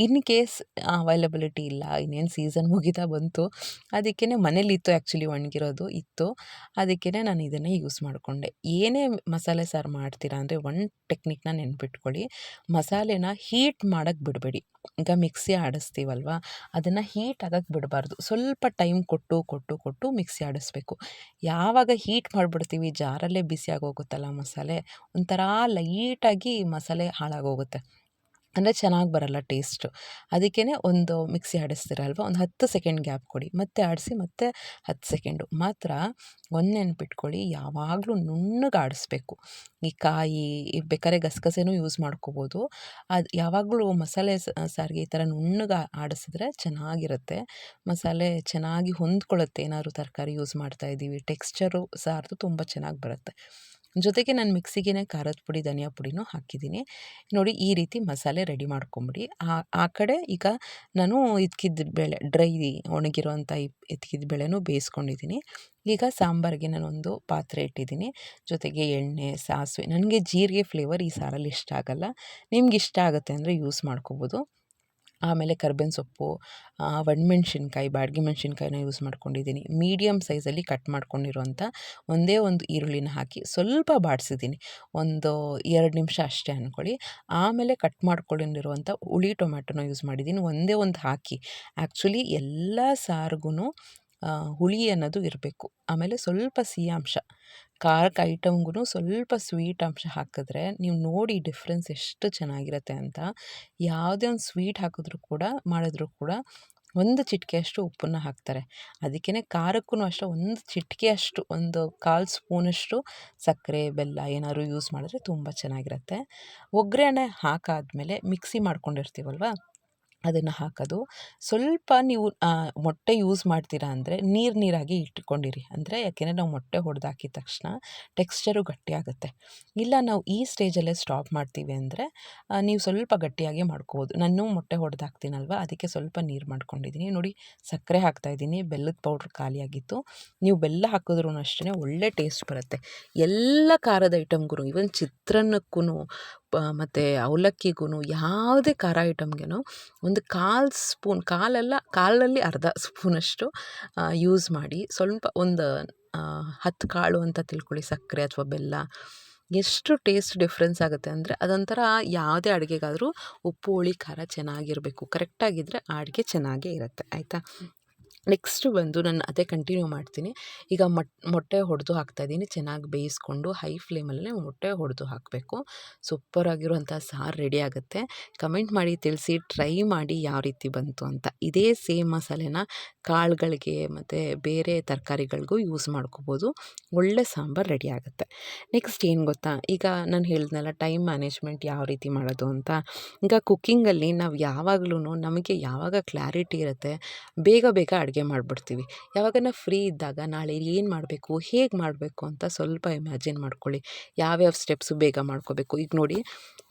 ಇನ್ ಕೇಸ್ ಅವೈಲಬಿಲಿಟಿ ಇಲ್ಲ, ಇನ್ನೇನು ಸೀಸನ್ ಮುಗಿತಾ ಬಂತು, ಅದಕ್ಕೇ ಮನೇಲಿತ್ತು, ಆ್ಯಕ್ಚುಲಿ ಒಣಗಿರೋದು ಇತ್ತು, ಅದಕ್ಕೇ ನಾನು ಇದನ್ನೇ ಯೂಸ್ ಮಾಡಿಕೊಂಡೆ. ಏನೇ ಮಸಾಲೆ ಸಾರು ಮಾಡ್ತೀರಾ ಅಂದರೆ ಒಂದು ಟೆಕ್ನಿಕ್ನ ನೆನ್ಪಿಟ್ಕೊಳ್ಳಿ, ಮಸಾಲೆನ ಹೀಟ್ ಮಾಡೋಕ್ಕೆ ಬಿಡಬೇಡಿ. ಈಗ ಮಿಕ್ಸಿ ಆಡಿಸ್ತೀವಲ್ವ, ಅದನ್ನು ಹೀಟ್ ಆಗೋಕ್ಕೆ ಬಿಡಬಾರ್ದು. ಸ್ವಲ್ಪ ಟೈಮ್ ಕೊಟ್ಟು ಮಿಕ್ಸಿ ಆಡಿಸ್ಬೇಕು. ಯಾವಾಗ ಹೀಟ್ ಮಾಡಿಬಿಡ್ತೀವಿ, ಜಾರಲ್ಲೇ ಬಿಸಿ ಆಗೋಗುತ್ತಲ್ಲ ಮಸಾಲೆ, ಒಂಥರ ಲೈಟಾಗಿ ಮಸಾಲೆ ಹಾಳಾಗೋಗುತ್ತೆ, ಅಂದರೆ ಚೆನ್ನಾಗಿ ಬರಲ್ಲ ಟೇಸ್ಟು. ಅದಕ್ಕೇ ಒಂದು ಮಿಕ್ಸಿ ಆಡಿಸ್ತೀರಲ್ವ, ಒಂದು 10 ಸೆಕೆಂಡ್ ಗ್ಯಾಪ್ ಕೊಡಿ, ಮತ್ತೆ ಆಡಿಸಿ, ಮತ್ತೆ 10 ಸೆಕೆಂಡು ಮಾತ್ರ. ಒಂದು ನೆನ್ಪಿಟ್ಕೊಳ್ಳಿ, ಯಾವಾಗಲೂ ನುಣ್ಣಗೆ ಆಡಿಸ್ಬೇಕು. ಈ ಕಾಯಿ ಬೇಕಾದ್ರೆ ಗಸಗಸೆನೂ ಯೂಸ್ ಮಾಡ್ಕೋಬೋದು. ಅದು ಯಾವಾಗಲೂ ಮಸಾಲೆ ಸಾರಿಗೆ ಈ ಥರ ನುಣ್ಣಗೆ ಆಡಿಸಿದ್ರೆ ಚೆನ್ನಾಗಿರುತ್ತೆ. ಮಸಾಲೆ ಚೆನ್ನಾಗಿ ಹೊಂದ್ಕೊಳ್ಳುತ್ತೆ, ಏನಾದ್ರು ತರಕಾರಿ ಯೂಸ್ ಮಾಡ್ತಾಯಿದ್ದೀವಿ, ಟೆಕ್ಸ್ಚರು ಸಾರ್ದು ತುಂಬ ಚೆನ್ನಾಗಿ ಬರುತ್ತೆ. ಜೊತೆಗೆ ನಾನು ಮಿಕ್ಸಿಗೆ ಖಾರದ ಪುಡಿ, ಧನಿಯಾ ಪುಡಿನೂ ಹಾಕಿದ್ದೀನಿ. ನೋಡಿ, ಈ ರೀತಿ ಮಸಾಲೆ ರೆಡಿ ಮಾಡ್ಕೊಂಬಿಡಿ. ಆ ಕಡೆ ಈಗ ನಾನು ಇದ್ಕಿದ ಬೇಳೆ, ಡ್ರೈ ಒಣಗಿರೋಂಥ ಇದ್ಕಿದ ಬೇಳೆನೂ ಬೇಯಿಸ್ಕೊಂಡಿದ್ದೀನಿ. ಈಗ ಸಾಂಬಾರಿಗೆ ನಾನೊಂದು ಪಾತ್ರೆ ಇಟ್ಟಿದ್ದೀನಿ, ಜೊತೆಗೆ ಎಣ್ಣೆ, ಸಾಸಿವೆ. ನನಗೆ ಜೀರಿಗೆ ಫ್ಲೇವರ್ ಈ ಸಾರಲ್ಲಿ ಇಷ್ಟ ಆಗಲ್ಲ, ನಿಮ್ಗೆ ಇಷ್ಟ ಆಗುತ್ತೆ ಅಂದರೆ ಯೂಸ್ ಮಾಡ್ಕೋಬೋದು. ಆಮೇಲೆ ಕರ್ಬೇವಿನ ಸೊಪ್ಪು, ಒಣಮೆಣ್ಸಿನ್ಕಾಯಿ, ಬ್ಯಾಡಗಿ ಮೆಣಸಿನ್ಕಾಯಿನ ಯೂಸ್ ಮಾಡ್ಕೊಂಡಿದ್ದೀನಿ. ಮೀಡಿಯಮ್ ಸೈಜಲ್ಲಿ ಕಟ್ ಮಾಡ್ಕೊಂಡಿರುವಂಥ ಒಂದೇ ಒಂದು ಈರುಳ್ಳಿನ ಹಾಕಿ ಸ್ವಲ್ಪ ಬಾಡಿಸಿದ್ದೀನಿ, ಒಂದು 2 ನಿಮಿಷ ಅಷ್ಟೇ ಅಂದ್ಕೊಳ್ಳಿ. ಆಮೇಲೆ ಕಟ್ ಮಾಡ್ಕೊಂಡಿರುವಂಥ ಹುಳಿ ಟೊಮ್ಯಾಟೊನ ಯೂಸ್ ಮಾಡಿದ್ದೀನಿ, ಒಂದೇ ಒಂದು ಹಾಕಿ. ಆ್ಯಕ್ಚುಲಿ ಎಲ್ಲ ಸಾರಿಗೂ ಹುಳಿ ಅನ್ನೋದು ಇರಬೇಕು. ಆಮೇಲೆ ಸ್ವಲ್ಪ ಸಿಹಿ ಅಂಶ, ಖಾರಕ್ಕೆ ಐಟಮ್ಗೂ ಸ್ವಲ್ಪ ಸ್ವೀಟ್ ಅಂಶ ಹಾಕಿದ್ರೆ ನೀವು ನೋಡಿ ಡಿಫ್ರೆನ್ಸ್ ಎಷ್ಟು ಚೆನ್ನಾಗಿರುತ್ತೆ ಅಂತ. ಯಾವುದೇ ಒಂದು ಸ್ವೀಟ್ ಮಾಡಿದ್ರೂ ಕೂಡ ಒಂದು ಚಿಟಿಕೆಯಷ್ಟು ಉಪ್ಪನ್ನು ಹಾಕ್ತಾರೆ. ಅದಕ್ಕೇ ಖಾರಕ್ಕೂ ಅಷ್ಟೇ ಒಂದು ಚಿಟಿಕೆಯಷ್ಟು, ಒಂದು 1/4 ಸ್ಪೂನಷ್ಟು ಸಕ್ಕರೆ, ಬೆಲ್ಲ ಏನಾದ್ರು ಯೂಸ್ ಮಾಡಿದ್ರೆ ತುಂಬ ಚೆನ್ನಾಗಿರುತ್ತೆ. ಒಗ್ಗರಣೆ ಹಾಕಾದ್ಮೇಲೆ ಮಿಕ್ಸಿ ಮಾಡ್ಕೊಂಡಿರ್ತೀವಲ್ವ, ಅದನ್ನು ಹಾಕೋದು. ಸ್ವಲ್ಪ ನೀವು ಮೊಟ್ಟೆ ಯೂಸ್ ಮಾಡ್ತೀರಾ ಅಂದರೆ ನೀರಾಗಿ ಇಟ್ಕೊಂಡಿರಿ, ಅಂದರೆ ಯಾಕೆಂದರೆ ನಾವು ಮೊಟ್ಟೆ ಹೊಡೆದಾಕಿದ ತಕ್ಷಣ ಟೆಕ್ಸ್ಚರು ಗಟ್ಟಿಯಾಗುತ್ತೆ. ಇಲ್ಲ ನಾವು ಈ ಸ್ಟೇಜಲ್ಲೇ ಸ್ಟಾಪ್ ಮಾಡ್ತೀವಿ ಅಂದರೆ ನೀವು ಸ್ವಲ್ಪ ಗಟ್ಟಿಯಾಗಿ ಮಾಡ್ಕೋಬೋದು. ನಾನು ಮೊಟ್ಟೆ ಹೊಡೆದಾಕ್ತೀನಲ್ವ, ಅದಕ್ಕೆ ಸ್ವಲ್ಪ ನೀರು ಮಾಡ್ಕೊಂಡಿದ್ದೀನಿ. ನೋಡಿ, ಸಕ್ಕರೆ ಹಾಕ್ತಾಯಿದ್ದೀನಿ, ಬೆಲ್ಲದ ಪೌಡ್ರ್ ಖಾಲಿಯಾಗಿತ್ತು. ನೀವು ಬೆಲ್ಲ ಹಾಕಿದ್ರೂ ಅಷ್ಟೇ ಒಳ್ಳೆ ಟೇಸ್ಟ್ ಬರುತ್ತೆ. ಎಲ್ಲ ಖಾರದ ಐಟಮ್ಗೂ, ಈವನ್ ಚಿತ್ರಾನ್ನಕ್ಕೂ ಮತ್ತು ಅವಲಕ್ಕಿಗೂ, ಯಾವುದೇ ಖಾರ ಐಟಮ್ಗೂ ಒಂದು 1/4 ಸ್ಪೂನ್, ಕಾಲಲ್ಲಿ ಅರ್ಧ ಸ್ಪೂನಷ್ಟು ಯೂಸ್ ಮಾಡಿ. ಸ್ವಲ್ಪ ಒಂದು 10 ಕಾಳು ಅಂತ ತಿಳ್ಕೊಳ್ಳಿ, ಸಕ್ಕರೆ ಅಥವಾ ಬೆಲ್ಲ. ಎಷ್ಟು ಟೇಸ್ಟ್ ಡಿಫ್ರೆನ್ಸ್ ಆಗುತ್ತೆ ಅಂದರೆ, ಅದೊಂಥರ ಯಾವುದೇ ಅಡುಗೆಗಾದರೂ ಉಪ್ಪು, ಹುಳಿ, ಖಾರ ಚೆನ್ನಾಗಿರಬೇಕು, ಕರೆಕ್ಟಾಗಿದ್ದರೆ ಆ ಅಡುಗೆ ಚೆನ್ನಾಗೇ ಇರುತ್ತೆ, ಆಯಿತಾ. ನೆಕ್ಸ್ಟು ಬಂದು ನಾನು ಅದೇ ಕಂಟಿನ್ಯೂ ಮಾಡ್ತೀನಿ. ಈಗ ಮೊಟ್ಟೆ ಹೊಡೆದು ಹಾಕ್ತಾಯಿದ್ದೀನಿ, ಚೆನ್ನಾಗಿ ಬೇಯಿಸ್ಕೊಂಡು ಹೈ ಫ್ಲೇಮಲ್ಲೇ ಮೊಟ್ಟೆ ಹೊಡೆದು ಹಾಕಬೇಕು. ಸೂಪರಾಗಿರುವಂಥ ಸಾರು ರೆಡಿ ಆಗುತ್ತೆ. ಕಮೆಂಟ್ ಮಾಡಿ ತಿಳಿಸಿ, ಟ್ರೈ ಮಾಡಿ ಯಾವ ರೀತಿ ಬಂತು ಅಂತ. ಇದೇ ಸೇಮ್ ಮಸಾಲೆನ ಕಾಳುಗಳಿಗೆ ಮತ್ತು ಬೇರೆ ತರಕಾರಿಗಳಿಗೂ ಯೂಸ್ ಮಾಡ್ಕೋಬೋದು, ಒಳ್ಳೆ ಸಾಂಬಾರು ರೆಡಿ ಆಗುತ್ತೆ. ನೆಕ್ಸ್ಟ್ ಏನು ಗೊತ್ತಾ, ಈಗ ನಾನು ಹೇಳಿದ್ನಲ್ಲ ಟೈಮ್ ಮ್ಯಾನೇಜ್ಮೆಂಟ್ ಯಾವ ರೀತಿ ಮಾಡೋದು ಅಂತ. ಈಗ ಕುಕ್ಕಿಂಗಲ್ಲಿ ನಾವು ಯಾವಾಗ್ಲೂ, ನಮಗೆ ಯಾವಾಗ ಕ್ಲಾರಿಟಿ ಇರುತ್ತೆ, ಬೇಗ ಅಡುಗೆ ಮಾಡಿಬಿಡ್ತೀವಿ. ಯಾವಾಗನ ಫ್ರೀ ಇದ್ದಾಗ ನಾಳೆ ಏನು ಮಾಡಬೇಕು, ಹೇಗೆ ಮಾಡಬೇಕು ಅಂತ ಸ್ವಲ್ಪ ಇಮ್ಯಾಜಿನ್ ಮಾಡ್ಕೊಳ್ಳಿ. ಯಾವ್ಯಾವ ಸ್ಟೆಪ್ಸು ಬೇಗ ಮಾಡ್ಕೋಬೇಕು. ಈಗ ನೋಡಿ,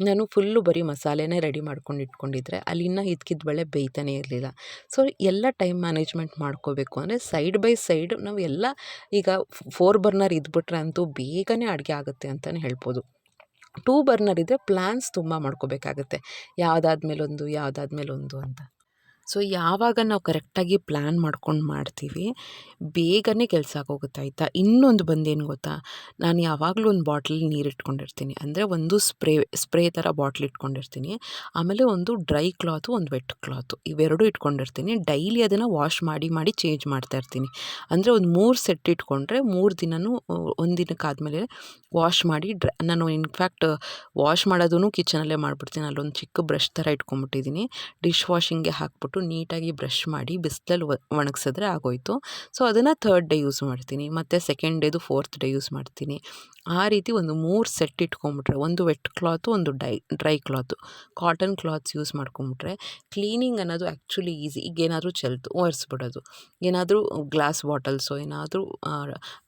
ನಾನು ಫುಲ್ಲು ಬರೀ ಮಸಾಲೆನೇ ರೆಡಿ ಮಾಡ್ಕೊಂಡು ಇಟ್ಕೊಂಡಿದ್ರೆ ಅಲ್ಲಿ ಇನ್ನೂ ಇದ್ಕಿದ ಬೇಳೆ ಬೇಯ್ತಾನೆ ಇರಲಿಲ್ಲ. ಸೊ ಎಲ್ಲ ಟೈಮ್ ಮ್ಯಾನೇಜ್ಮೆಂಟ್ ಮಾಡ್ಕೋಬೇಕು ಅಂದರೆ ಸೈಡ್ ಬೈ ಸೈಡ್ ನಾವು ಎಲ್ಲ, ಈಗ 4 ಬರ್ನರ್ ಇದ್ಬಿಟ್ರೆ ಅಂತೂ ಬೇಗನೆ ಅಡುಗೆ ಆಗುತ್ತೆ ಅಂತಲೇ ಹೇಳ್ಬೋದು. 2 ಬರ್ನರ್ ಇದ್ದರೆ ಪ್ಲ್ಯಾನ್ಸ್ ತುಂಬ ಮಾಡ್ಕೋಬೇಕಾಗತ್ತೆ, ಯಾವುದಾದ್ಮೇಲೊಂದು ಅಂತ. ಸೊ ಯಾವಾಗ ನಾವು ಕರೆಕ್ಟಾಗಿ ಪ್ಲ್ಯಾನ್ ಮಾಡ್ಕೊಂಡು ಮಾಡ್ತೀವಿ, ಬೇಗನೆ ಕೆಲಸ ಆಗೋಗುತ್ತೆ, ಆಯಿತಾ. ಇನ್ನೊಂದು ಬಂದೇನು ಗೊತ್ತಾ, ನಾನು ಯಾವಾಗಲೂ ಒಂದು ಬಾಟ್ಲಲ್ಲಿ ನೀರು ಇಟ್ಕೊಂಡಿರ್ತೀನಿ, ಅಂದರೆ ಒಂದು ಸ್ಪ್ರೇ ಥರ ಬಾಟ್ಲ್ ಇಟ್ಕೊಂಡಿರ್ತೀನಿ. ಆಮೇಲೆ ಒಂದು ಡ್ರೈ ಕ್ಲಾತು, ಒಂದು ವೆಟ್ ಕ್ಲಾತು, ಇವೆರಡೂ ಇಟ್ಕೊಂಡಿರ್ತೀನಿ. ಡೈಲಿ ಅದನ್ನು ವಾಶ್ ಮಾಡಿ ಚೇಂಜ್ ಮಾಡ್ತಾಯಿರ್ತೀನಿ. ಅಂದರೆ ಒಂದು 3 ಸೆಟ್ ಇಟ್ಕೊಂಡ್ರೆ 3 ದಿನವೂ, ಒಂದು ದಿನಕ್ಕಾದಮೇಲೆ ವಾಶ್ ಮಾಡಿ ನಾನು ಇನ್ಫ್ಯಾಕ್ಟ್ ವಾಶ್ ಮಾಡೋದೂ ಕಿಚನಲ್ಲೇ ಮಾಡಿಬಿಡ್ತೀನಿ. ಅಲ್ಲೊಂದು ಚಿಕ್ಕ ಬ್ರಷ್ ಥರ ಇಟ್ಕೊಂಡ್ಬಿಟ್ಟಿದ್ದೀನಿ, ಡಿಶ್ ವಾಷಿಂಗ್ಗೆ ಹಾಕ್ಬಿಟ್ಟು ಹಾಕ್ಬಿಟ್ಟು ನೀಟಾಗಿ ಬ್ರಷ್ ಮಾಡಿ ಬಿಸಿಲಲ್ಲಿ ಒಣಗಿಸಿದ್ರೆ ಆಗೋಯ್ತು. ಸೊ ಅದನ್ನು ಥರ್ಡ್ ಡೇ ಯೂಸ್ ಮಾಡ್ತೀನಿ, ಮತ್ತು ಸೆಕೆಂಡ್ ಡೇದು ಫೋರ್ತ್ ಡೇ ಯೂಸ್ ಮಾಡ್ತೀನಿ. ಆ ರೀತಿ ಒಂದು 3 ಸೆಟ್ ಇಟ್ಕೊಂಬಿಟ್ರೆ, ಒಂದು ವೆಟ್ ಕ್ಲಾತು, ಒಂದು dry cloth, cotton cloths use ಮಾಡ್ಕೊಂಬಿಟ್ರೆ ಕ್ಲೀನಿಂಗ್ ಅನ್ನೋದು ಆ್ಯಕ್ಚುಲಿ ಈಸಿ. ಈಗ ಏನಾದರೂ ಚೆಲ್ತು ಒರೆಸ್ಬಿಡೋದು, ಏನಾದರೂ ಗ್ಲಾಸ್ ಬಾಟಲ್ಸು ಏನಾದರೂ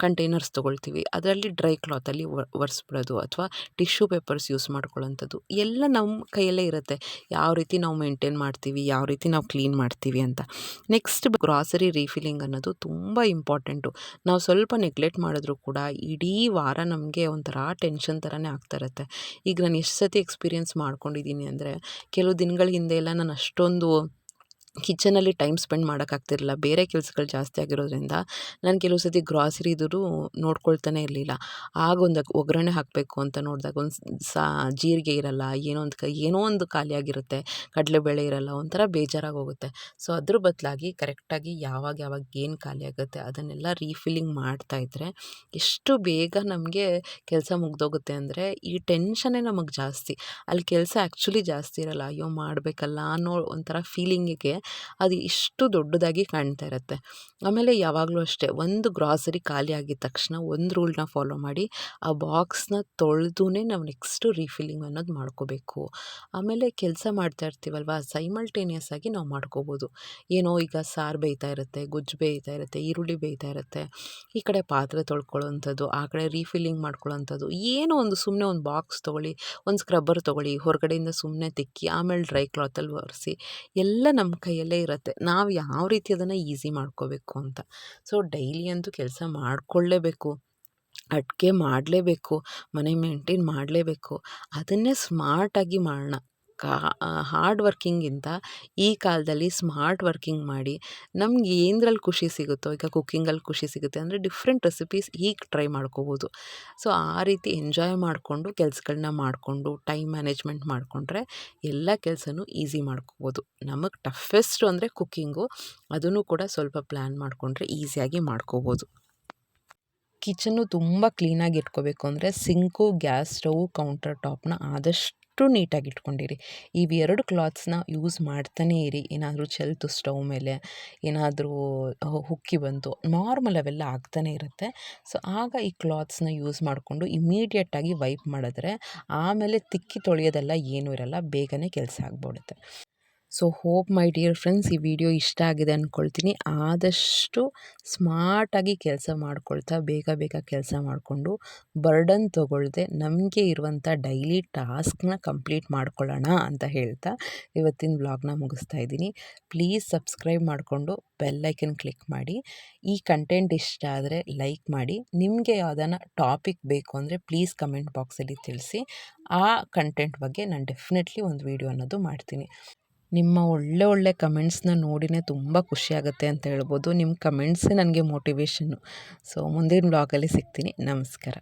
ಕಂಟೈನರ್ಸ್ ತೊಗೊಳ್ತೀವಿ, ಅದರಲ್ಲಿ ಡ್ರೈ ಕ್ಲಾತಲ್ಲಿ ಒರೆಸ್ಬಿಡೋದು, ಅಥವಾ ಟಿಶ್ಯೂ ಪೇಪರ್ಸ್ ಯೂಸ್ ಮಾಡ್ಕೊಳ್ಳೋಂಥದ್ದು ಎಲ್ಲ ನಮ್ಮ ಕೈಯಲ್ಲೇ ಇರುತ್ತೆ. ಯಾವ ರೀತಿ ನಾವು ಮೇಂಟೈನ್ ಮಾಡ್ತೀವಿ, ಯಾವ ರೀತಿ ನಾವು ಕ್ಲೀನ್ ಮಾಡ್ತೀವಿ ಅಂತ. ನೆಕ್ಸ್ಟ್ ಗ್ರಾಸರಿ ರೀಫಿಲಿಂಗ್ ಅನ್ನೋದು ತುಂಬ ಇಂಪಾರ್ಟೆಂಟು. ನಾವು ಸ್ವಲ್ಪ ನೆಗ್ಲೆಕ್ಟ್ ಮಾಡಿದ್ರೂ ಕೂಡ ಇಡೀ ವಾರ ನಮಗೆ ಒಂಥರ ಟೆನ್ಷನ್ ಥರನೇ ಆಗ್ತಾ ಇರುತ್ತೆ. ಈಗ ನಾನು ಎಷ್ಟು ಸತಿ ಎಕ್ಸ್ಪೀರಿಯೆನ್ಸ್ ಮಾಡ್ಕೊಂಡಿದ್ದೀನಿ ಅಂದರೆ, ಕೆಲವು ದಿನಗಳ ಹಿಂದೆ ಎಲ್ಲ ನಾನು ಅಷ್ಟೊಂದು ಕಿಚನಲ್ಲಿ ಟೈಮ್ ಸ್ಪೆಂಡ್ ಮಾಡೋಕ್ಕಾಗ್ತಿರಲಿಲ್ಲ. ಬೇರೆ ಕೆಲಸಗಳು ಜಾಸ್ತಿ ಆಗಿರೋದ್ರಿಂದ ನಾನು ಕೆಲವು ಸತಿ ಗ್ರಾಸರಿದು ನೋಡ್ಕೊಳ್ತಾನೆ ಇರಲಿಲ್ಲ. ಆಗ ಒಂದು ಒಗ್ಗರಣೆ ಹಾಕಬೇಕು ಅಂತ ನೋಡಿದಾಗ ಒಂದು ಜೀರಿಗೆ ಇರಲ್ಲ, ಏನೋ ಒಂದು ಖಾಲಿಯಾಗಿರುತ್ತೆ, ಕಡಲೆಬೇಳೆ ಇರಲ್ಲ, ಒಂಥರ ಬೇಜಾರಾಗೋಗುತ್ತೆ. ಸೊ ಅದ್ರ ಬದಲಾಗಿ ಕರೆಕ್ಟಾಗಿ ಯಾವಾಗ ಏನು ಖಾಲಿ ಆಗುತ್ತೆ ಅದನ್ನೆಲ್ಲ ರೀಫಿಲ್ಲಿಂಗ್ ಮಾಡ್ತಾಯಿದ್ರೆ ಎಷ್ಟು ಬೇಗ ನಮಗೆ ಕೆಲಸ ಮುಗ್ದೋಗುತ್ತೆ ಅಂದರೆ, ಈ ಟೆನ್ಷನ್ನೇ ನಮಗೆ ಜಾಸ್ತಿ. ಅಲ್ಲಿ ಕೆಲಸ ಆ್ಯಕ್ಚುಲಿ ಜಾಸ್ತಿ ಇರಲ್ಲ, ಅಯ್ಯೋ ಮಾಡಬೇಕಲ್ಲ ಅನ್ನೋ ಒಂಥರ ಫೀಲಿಂಗಿಗೆ ಅದು ಇಷ್ಟು ದೊಡ್ಡದಾಗಿ ಕಾಣ್ತಾ ಇರುತ್ತೆ. ಆಮೇಲೆ ಯಾವಾಗಲೂ ಅಷ್ಟೇ, ಒಂದು ಗ್ರಾಸರಿ ಖಾಲಿ ಆಗಿದ ತಕ್ಷಣ ಒಂದು ರೂಲ್ನ ಫಾಲೋ ಮಾಡಿ, ಆ ಬಾಕ್ಸ್ನ ತೊಳೆದು ನಾವು ನೆಕ್ಸ್ಟು ರೀಫಿಲ್ಲಿಂಗ್ ಅನ್ನೋದು ಮಾಡ್ಕೋಬೇಕು. ಆಮೇಲೆ ಕೆಲಸ ಮಾಡ್ತಾ ಇರ್ತೀವಲ್ವ, ಸೈಮಲ್ಟೇನಿಯಸ್ ಆಗಿ ನಾವು ಮಾಡ್ಕೋಬೋದು. ಏನೋ ಈಗ ಸಾರು ಬೇಯ್ತಾ ಇರುತ್ತೆ, ಗೊಜ್ಜು ಬೇಯ್ತಾ ಇರುತ್ತೆ, ಈರುಳ್ಳಿ ಬೇಯ್ತಾ ಇರುತ್ತೆ, ಈ ಕಡೆ ಪಾತ್ರೆ ತೊಳ್ಕೊಳ್ಳೋವಂಥದ್ದು, ಆ ಕಡೆ ರೀಫಿಲ್ಲಿಂಗ್ ಮಾಡ್ಕೊಳ್ಳೋವಂಥದ್ದು, ಏನೋ ಒಂದು ಸುಮ್ಮನೆ ಒಂದು ಬಾಕ್ಸ್ ತೊಗೊಳ್ಳಿ, ಒಂದು ಸ್ಕ್ರಬ್ಬರ್ ತೊಗೊಳ್ಳಿ, ಹೊರಗಡೆಯಿಂದ ಸುಮ್ಮನೆ ತಿಕ್ಕಿ ಆಮೇಲೆ ಡ್ರೈ ಕ್ಲಾತಲ್ಲಿ ಒರೆಸಿ, ಎಲ್ಲ ನಮ್ಮ ಕೈಯಲ್ಲೇ ಇರುತ್ತೆ. ನಾವು ಯಾವ ರೀತಿ ಅದನ್ನು ಈಸಿ ಮಾಡ್ಕೋಬೇಕು ಅಂತ. ಸೊ ಡೈಲಿ ಅಂತೂ ಕೆಲಸ ಮಾಡಿಕೊಳ್ಳೇಬೇಕು, ಅಡುಗೆ ಮಾಡಲೇಬೇಕು, ಮನೆ ಮೇಂಟೈನ್ ಮಾಡಲೇಬೇಕು. ಅದನ್ನೇ ಸ್ಮಾರ್ಟಾಗಿ ಮಾಡೋಣ. ಹಾರ್ಡ್ ವರ್ಕಿಂಗಿಂತ ಈ ಕಾಲದಲ್ಲಿ ಸ್ಮಾರ್ಟ್ ವರ್ಕಿಂಗ್ ಮಾಡಿ ನಮ್ಗೆ ಏನರಲ್ಲಿ ಖುಷಿ ಸಿಗುತ್ತೋ, ಈಗ ಕುಕ್ಕಿಂಗಲ್ಲಿ ಖುಷಿ ಸಿಗುತ್ತೆ ಅಂದರೆ ಡಿಫ್ರೆಂಟ್ ರೆಸಿಪೀಸ್ ಈಗ ಟ್ರೈ ಮಾಡ್ಕೋಬೋದು. ಸೊ ಆ ರೀತಿ ಎಂಜಾಯ್ ಮಾಡಿಕೊಂಡು ಕೆಲಸಗಳನ್ನ ಮಾಡಿಕೊಂಡು ಟೈಮ್ ಮ್ಯಾನೇಜ್ಮೆಂಟ್ ಮಾಡಿಕೊಂಡ್ರೆ ಎಲ್ಲ ಕೆಲಸನೂ ಈಸಿ ಮಾಡ್ಕೋಬೋದು. ನಮಗೆ ಟಫೆಸ್ಟು ಅಂದರೆ ಕುಕ್ಕಿಂಗು, ಅದನ್ನು ಕೂಡ ಸ್ವಲ್ಪ ಪ್ಲ್ಯಾನ್ ಮಾಡಿಕೊಂಡ್ರೆ ಈಸಿಯಾಗಿ ಮಾಡ್ಕೋಬೋದು. ಕಿಚನ್ನು ತುಂಬ ಕ್ಲೀನಾಗಿ ಇಟ್ಕೋಬೇಕು ಅಂದರೆ ಸಿಂಕು, ಗ್ಯಾಸ್ ಸ್ಟವ್, ಕೌಂಟರ್ ಟಾಪ್ನ ಆದಷ್ಟು ನೀಟಾಗಿ ಇಟ್ಕೊಂಡಿರಿ. ಇವೆರಡು ಕ್ಲಾತ್ಸ್ನ ಯೂಸ್ ಮಾಡ್ತಾನೇ ಇರಿ. ಏನಾದರೂ ಚೆಲ್ತು ಸ್ಟವ್ ಮೇಲೆ, ಏನಾದರೂ ಹುಕ್ಕಿ ಬಂತು, ನಾರ್ಮಲ್ ಅವೆಲ್ಲ ಆಗ್ತಾನೆ ಇರುತ್ತೆ. ಸೊ ಆಗ ಈ ಕ್ಲಾತ್ಸ್ನ ಯೂಸ್ ಮಾಡಿಕೊಂಡು ಇಮಿಡಿಯೇಟಾಗಿ ವೈಪ್ ಮಾಡಿದ್ರೆ ಆಮೇಲೆ ತಿಕ್ಕಿ ತೊಳೆಯೋದೆಲ್ಲ ಏನೂ ಇರಲ್ಲ, ಬೇಗನೆ ಕೆಲಸ ಆಗ್ಬಿಡುತ್ತೆ. ಸೊ ಹೋಪ್ ಮೈ ಡಿಯರ್ ಫ್ರೆಂಡ್ಸ್, ಈ ವಿಡಿಯೋ ಇಷ್ಟ ಆಗಿದೆ ಅಂದ್ಕೊಳ್ತೀನಿ. ಆದಷ್ಟು ಸ್ಮಾರ್ಟಾಗಿ ಕೆಲಸ ಮಾಡ್ಕೊಳ್ತಾ ಬೇಗ ಕೆಲಸ ಮಾಡಿಕೊಂಡು ಬರ್ಡನ್ ತೊಗೊಳ್ಳದೆ ನಮಗೆ ಇರುವಂಥ ಡೈಲಿ ಟಾಸ್ಕ್ನ ಕಂಪ್ಲೀಟ್ ಮಾಡ್ಕೊಳ್ಳೋಣ ಅಂತ ಹೇಳ್ತಾ ಇವತ್ತಿನ ವ್ಲಾಗ್ನ ಮುಗಿಸ್ತಾ ಇದ್ದೀನಿ. ಪ್ಲೀಸ್ ಸಬ್ಸ್ಕ್ರೈಬ್ ಮಾಡಿಕೊಂಡು ಬೆಲ್ ಐಕನ್ ಕ್ಲಿಕ್ ಮಾಡಿ. ಈ ಕಂಟೆಂಟ್ ಇಷ್ಟ ಆದರೆ ಲೈಕ್ ಮಾಡಿ. ನಿಮಗೆ ಯಾವುದಾನ ಟಾಪಿಕ್ ಬೇಕು ಅಂದರೆ ಪ್ಲೀಸ್ ಕಮೆಂಟ್ ಬಾಕ್ಸಲ್ಲಿ ತಿಳಿಸಿ. ಆ ಕಂಟೆಂಟ್ ಬಗ್ಗೆ ನಾನು ಡೆಫಿನೆಟ್ಲಿ ಒಂದು ವಿಡಿಯೋ ಅನ್ನೋದು ಮಾಡ್ತೀನಿ. ನಿಮ್ಮ ಒಳ್ಳೆ ಕಮೆಂಟ್ಸ್ನ ನೋಡಿನೇ ತುಂಬ ಖುಷಿಯಾಗುತ್ತೆ ಅಂತ ಹೇಳ್ಬೋದು. ನಿಮ್ಮ ಕಮೆಂಟ್ಸೇ ನನಗೆ ಮೋಟಿವೇಶನ್ನು. ಸೊ ಮುಂದಿನ ವ್ಲಾಗಲ್ಲಿ ಸಿಗ್ತೀನಿ. ನಮಸ್ಕಾರ.